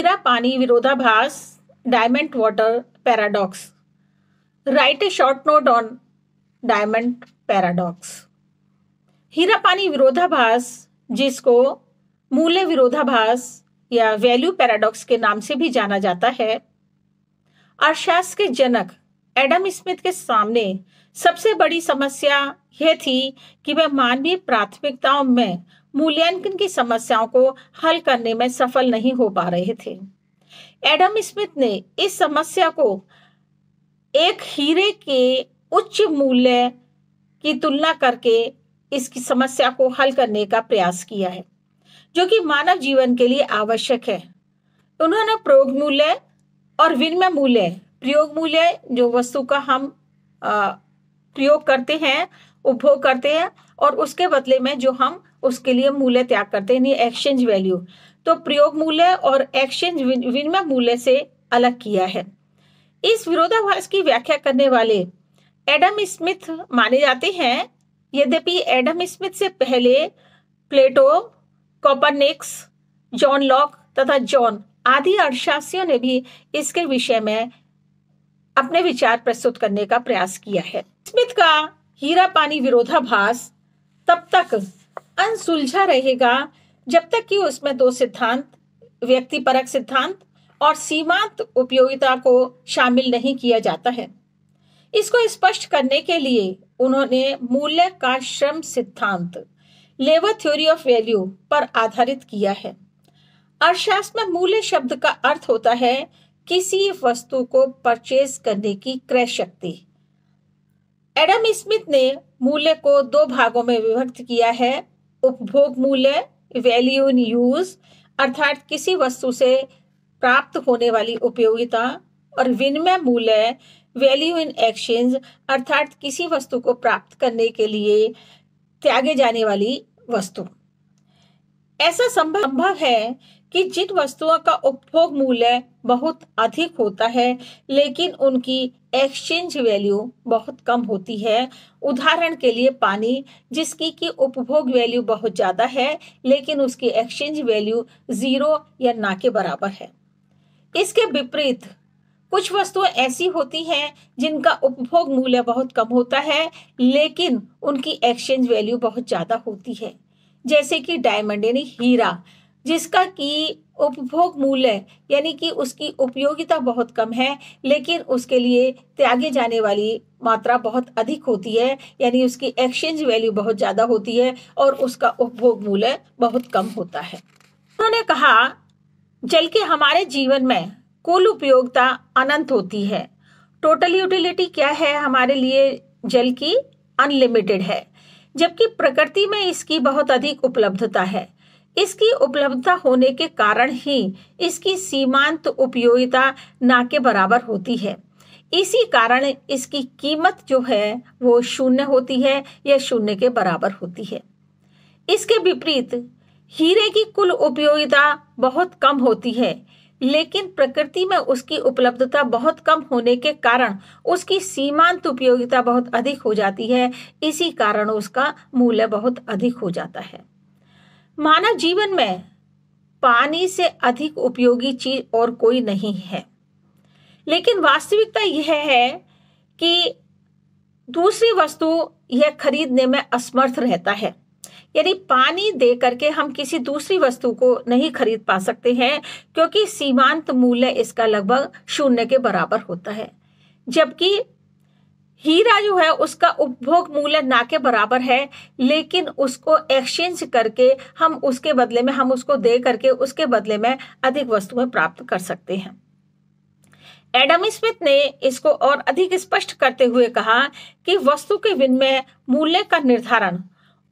हीरा पानी विरोधाभास, diamond water paradox. Write a short note on diamond paradox. हीरा पानी विरोधाभास, जिसको मूल्य विरोधाभास या वैल्यू पैराडॉक्स के नाम से भी जाना जाता है, अर्थशास्त्र के जनक एडम स्मिथ के सामने सबसे बड़ी समस्या यह थी कि वह मानवीय प्राथमिकताओं में मूल्यांकन की समस्याओं को हल करने में सफल नहीं हो पा रहे थे. एडम स्मिथ ने इस समस्या को एक हीरे के उच्च मूल्य की तुलना करके इसकी समस्या को हल करने का प्रयास किया है, जो कि मानव जीवन के लिए आवश्यक है. उन्होंने प्रयोग मूल्य और विनिमय मूल्य, प्रयोग मूल्य जो वस्तु का हम प्रयोग करते हैं, उपभोग करते हैं, और उसके बदले में जो हम उसके लिए मूल्य त्याग करते हैं, एक्सचेंज वैल्यू, तो प्रयोग मूल्य और एक्सचेंज विनिमय मूल्य से अलग किया है. इस विरोधाभास की व्याख्या करने वाले एडम स्मिथ माने जाते हैं. यद्यपि एडम स्मिथ से पहले प्लेटो, कोपरनिकस, जॉन लॉक तथा जॉन आदि अर्थशास्त्रियों ने भी इसके विषय में अपने विचार प्रस्तुत करने का प्रयास किया है. स्मिथ का हीरा पानी विरोधाभास तब तक अनसुलझा रहेगा जब तक कि उसमें दो सिद्धांत, व्यक्तिपरक सिद्धांत और सीमांत उपयोगिता को शामिल नहीं किया जाता है. इसको स्पष्ट करने के लिए उन्होंने मूल्य का श्रम सिद्धांत, लेबर थ्योरी ऑफ वैल्यू पर आधारित किया है. अर्थशास्त्र में मूल्य शब्द का अर्थ होता है किसी वस्तु को परचेज करने की क्रय शक्ति. एडम स्मिथ ने मूल्य को दो भागों में विभक्त किया है: उपभोग मूल्य, वैल्यू इन यूज, अर्थात किसी वस्तु से प्राप्त होने वाली उपयोगिता, और विनिमय मूल्य, वैल्यू इन एक्सचेंज, अर्थात किसी वस्तु को प्राप्त करने के लिए त्यागे जाने वाली वस्तु. ऐसा संभव है कि जिन वस्तुओं का उपभोग मूल्य बहुत अधिक होता है लेकिन उनकी एक्सचेंज वैल्यू बहुत कम होती है, उदाहरण के लिए पानी, जिसकी की उपभोग वैल्यू बहुत ज्यादा है लेकिन उसकी एक्सचेंज वैल्यू 0 या ना के बराबर है. इसके विपरीत कुछ वस्तुएं ऐसी होती हैं जिनका उपभोग मूल्य बहुत कम होता है लेकिन उनकी एक्सचेंज वैल्यू बहुत ज्यादा होती है, जैसे कि डायमंड यानी हीरा, जिसका की उपभोग मूल्य यानी कि उसकी उपयोगिता बहुत कम है लेकिन उसके लिए त्यागे जाने वाली मात्रा बहुत अधिक होती है, यानी उसकी एक्सचेंज वैल्यू बहुत ज्यादा होती है और उसका उपभोग मूल्य बहुत कम होता है. उन्होंने कहा, जल के हमारे जीवन में कुल उपयोगिता अनंत होती है. टोटल यूटिलिटी क्या है हमारे लिए जल की? अनलिमिटेड है, जबकि प्रकृति में इसकी बहुत अधिक उपलब्धता है. इसकी उपलब्धता होने के कारण ही इसकी सीमांत उपयोगिता ना के बराबर होती है. इसी कारण इसकी कीमत जो है वो शून्य होती है या शून्य के बराबर होती है. इसके विपरीत हीरे की कुल उपयोगिता बहुत कम होती है लेकिन प्रकृति में उसकी उपलब्धता बहुत कम होने के कारण उसकी सीमांत उपयोगिता बहुत अधिक हो जाती है. इसी कारण उसका मूल्य बहुत अधिक हो जाता है. मानव जीवन में पानी से अधिक उपयोगी चीज और कोई नहीं है, लेकिन वास्तविकता यह है कि दूसरी वस्तु यह खरीदने में असमर्थ रहता है. यानी पानी दे करके हम किसी दूसरी वस्तु को नहीं खरीद पा सकते हैं क्योंकि सीमांत मूल्य इसका लगभग शून्य के बराबर होता है, जबकि हीरा जो है उसका उपभोग मूल्य ना के बराबर है लेकिन उसको एक्सचेंज करके हम उसके बदले में, हम उसको दे करके उसके बदले में अधिक वस्तुएं प्राप्त कर सकते हैं. एडम स्मिथ ने इसको और अधिक स्पष्ट करते हुए कहा कि वस्तु के विनिमय मूल्य का निर्धारण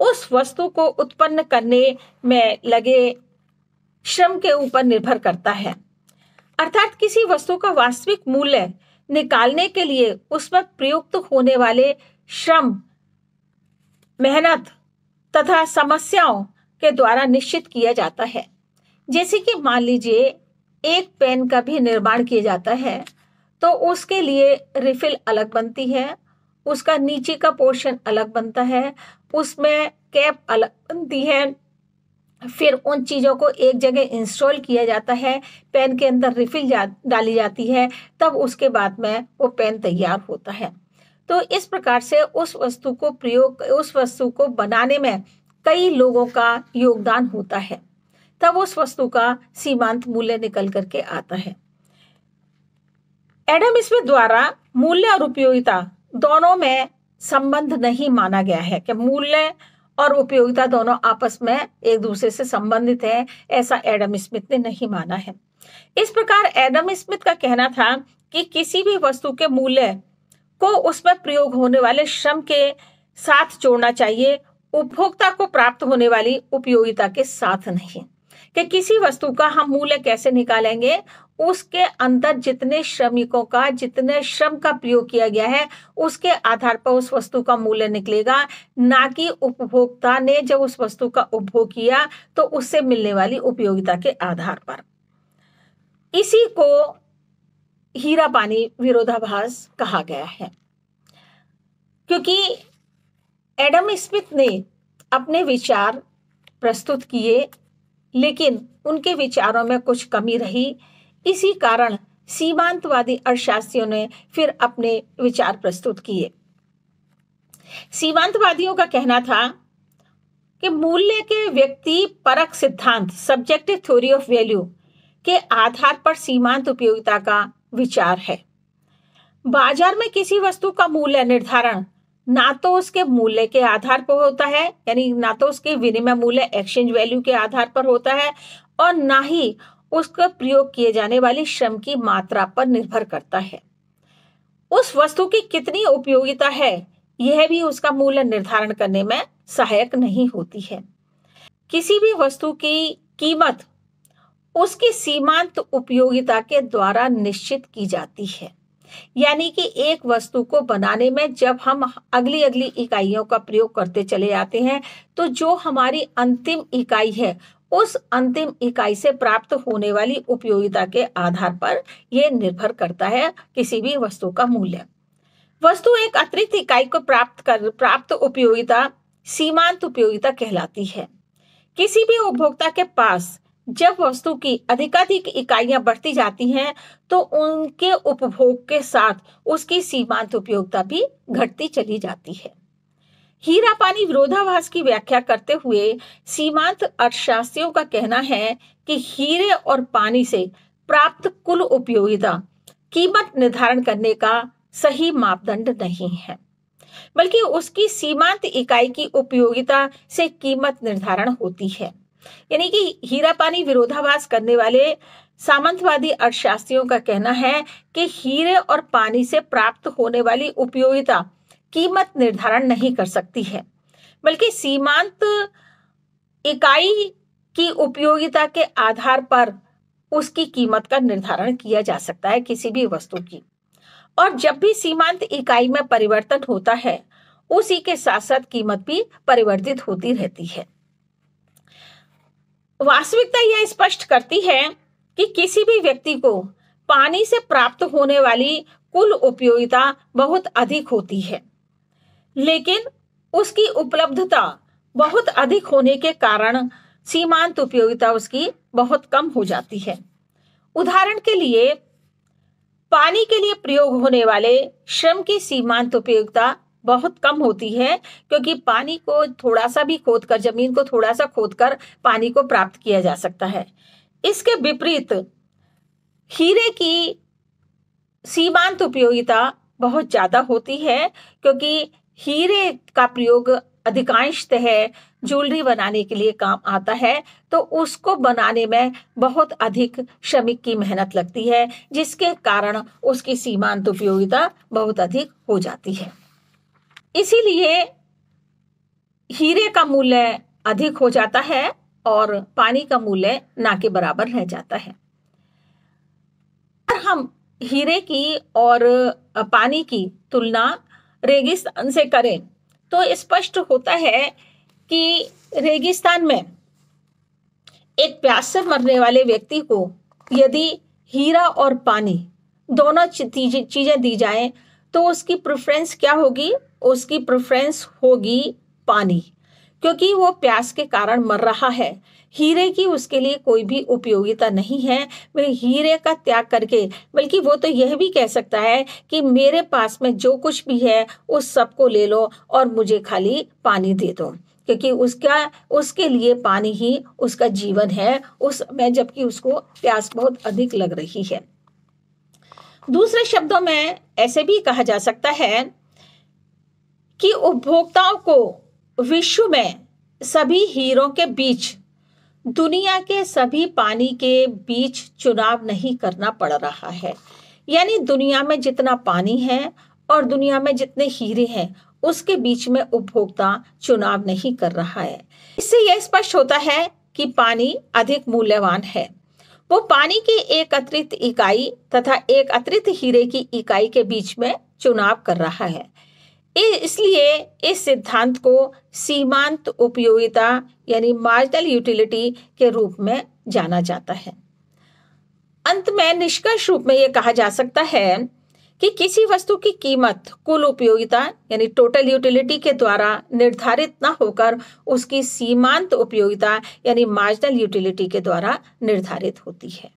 उस वस्तु को उत्पन्न करने में लगे श्रम के ऊपर निर्भर करता है. अर्थात किसी वस्तु का वास्तविक मूल्य निकालने के लिए उसमें प्रयुक्त होने वाले श्रम, मेहनत तथा समस्याओं के द्वारा निश्चित किया जाता है. जैसे कि मान लीजिए एक पेन का भी निर्माण किया जाता है तो उसके लिए रिफिल अलग बनती है, उसका नीचे का पोर्शन अलग बनता है, उसमें कैप अलग बनती है, फिर उन चीज़ों को एक जगह इंस्टॉल किया जाता है, पेन के अंदर रिफिल डाली जाती है, तब उसके बाद में वो पेन तैयार होता है। तो इस प्रकार से उस वस्तु को बनाने में कई लोगों का योगदान होता है, तब उस वस्तु का सीमांत मूल्य निकल करके आता है। एडम स्मिथ द्वारा मूल्य और उपयोगिता दोनों में संबंध नहीं माना गया है कि मूल्य और उपयोगिता दोनों आपस में एक दूसरे से संबंधित है, ऐसा एडम स्मिथ ने नहीं माना है। इस प्रकार एडम स्मिथ का कहना था कि किसी भी वस्तु के मूल्य को उसमें प्रयोग होने वाले श्रम के साथ जोड़ना चाहिए, उपभोक्ता को प्राप्त होने वाली उपयोगिता के साथ नहीं। कि किसी वस्तु का हम मूल्य कैसे निकालेंगे, उसके अंदर जितने श्रम का प्रयोग किया गया है उसके आधार पर उस वस्तु का मूल्य निकलेगा, ना कि उपभोक्ता ने जब उस वस्तु का उपभोग किया तो उससे मिलने वाली उपयोगिता के आधार पर। इसी को हीरा पानी विरोधाभास कहा गया है, क्योंकि एडम स्मिथ ने अपने विचार प्रस्तुत किए लेकिन उनके विचारों में कुछ कमी रही। इसी कारण सीमांतवादी अर्थशास्त्रियों ने फिर अपने विचार प्रस्तुत किए। सीमांतवादियों का कहना था कि मूल्य के व्यक्ति परक सिद्धांत सब्जेक्टिव थ्योरी ऑफ वैल्यू के आधार पर सीमांत उपयोगिता का विचार है। बाजार में किसी वस्तु का मूल्य निर्धारण ना तो उसके मूल्य के आधार पर होता है, यानी ना तो उसके विनिमय मूल्य एक्सचेंज वैल्यू के आधार पर होता है, और ना ही उसका प्रयोग किए जाने वाली श्रम की मात्रा पर निर्भर करता है। उस वस्तु की कितनी उपयोगिता है यह भी उसका मूल्य निर्धारण करने में सहायक नहीं होती है। किसी भी वस्तु की कीमत उसकी सीमांत उपयोगिता के द्वारा निश्चित की जाती है, यानी कि एक वस्तु को बनाने में जब हम अगली इकाइयों का प्रयोग करते चले जाते हैं तो जो हमारी अंतिम इकाई है उस अंतिम इकाई से प्राप्त होने वाली उपयोगिता के आधार पर यह निर्भर करता है किसी भी वस्तु का मूल्य। वस्तु एक अतिरिक्त इकाई को प्राप्त उपयोगिता सीमांत उपयोगिता कहलाती है। किसी भी उपभोक्ता के पास जब वस्तु की अधिकाधिक इकाइयां बढ़ती जाती हैं तो उनके उपभोग के साथ उसकी सीमांत उपयोगिता भी घटती चली जाती है। हीरा पानी विरोधाभास की व्याख्या करते हुए सीमांत अर्थशास्त्रियों का कहना है कि हीरे और पानी से प्राप्त कुल उपयोगिता कीमत निर्धारण करने का सही मापदंड नहीं है, बल्कि उसकी सीमांत इकाई की उपयोगिता से कीमत निर्धारण होती है। यानी कि हीरा पानी विरोधाभास करने वाले सामंतवादी अर्थशास्त्रियों का कहना है कि हीरे और पानी से प्राप्त होने वाली उपयोगिता कीमत निर्धारण नहीं कर सकती है, बल्कि सीमांत इकाई की उपयोगिता के आधार पर उसकी कीमत का निर्धारण किया जा सकता है किसी भी वस्तु की। और जब भी सीमांत इकाई में परिवर्तन होता है उसी के साथ साथ कीमत भी परिवर्तित होती रहती है। वास्तविकता यह स्पष्ट करती है कि किसी भी व्यक्ति को पानी से प्राप्त होने वाली कुल उपयोगिता बहुत अधिक होती है, लेकिन उसकी उपलब्धता बहुत अधिक होने के कारण सीमांत उपयोगिता उसकी बहुत कम हो जाती है। उदाहरण के लिए पानी के लिए प्रयोग होने वाले श्रम की सीमांत उपयोगिता बहुत कम होती है, क्योंकि पानी को थोड़ा सा भी खोदकर, जमीन को थोड़ा सा खोदकर पानी को प्राप्त किया जा सकता है। इसके विपरीत हीरे की सीमांत उपयोगिता बहुत ज्यादा होती है, क्योंकि हीरे का प्रयोग अधिकांशतः ज्वेलरी बनाने के लिए काम आता है, तो उसको बनाने में बहुत अधिक श्रमिक की मेहनत लगती है, जिसके कारण उसकी सीमांत उपयोगिता बहुत अधिक हो जाती है। इसीलिए हीरे का मूल्य अधिक हो जाता है और पानी का मूल्य ना के बराबर रह जाता है। अगर हम हीरे की और पानी की तुलना रेगिस्तान से करें तो स्पष्ट होता है कि रेगिस्तान में एक प्यास से मरने वाले व्यक्ति को यदि हीरा और पानी दोनों चीजें दी जाएं तो उसकी प्रेफरेंस क्या होगी? उसकी प्रेफरेंस होगी पानी, क्योंकि वो प्यास के कारण मर रहा है। हीरे की उसके लिए कोई भी उपयोगिता नहीं है। वह हीरे का त्याग करके, बल्कि वो तो यह भी कह सकता है कि मेरे पास में जो कुछ भी है उस सबको ले लो और मुझे खाली पानी दे दो, क्योंकि उसके लिए पानी ही उसका जीवन है उस समय, जबकि उसको प्यास बहुत अधिक लग रही है। दूसरे शब्दों में ऐसे भी कहा जा सकता है कि उपभोक्ताओं को विश्व में सभी हीरों के बीच, दुनिया के सभी पानी के बीच चुनाव नहीं करना पड़ रहा है। यानी दुनिया में जितना पानी है और दुनिया में जितने हीरे हैं उसके बीच में उपभोक्ता चुनाव नहीं कर रहा है। इससे यह स्पष्ट होता है कि पानी अधिक मूल्यवान है। वो पानी की एक अतिरिक्त इकाई तथा एक अतिरिक्त हीरे की इकाई के बीच में चुनाव कर रहा है। इसलिए इस सिद्धांत को सीमांत उपयोगिता यानी मार्जिनल यूटिलिटी के रूप में जाना जाता है। अंत में निष्कर्ष रूप में यह कहा जा सकता है कि किसी वस्तु की कीमत कुल उपयोगिता यानी टोटल यूटिलिटी के द्वारा निर्धारित न होकर उसकी सीमांत उपयोगिता यानी मार्जिनल यूटिलिटी के द्वारा निर्धारित होती है।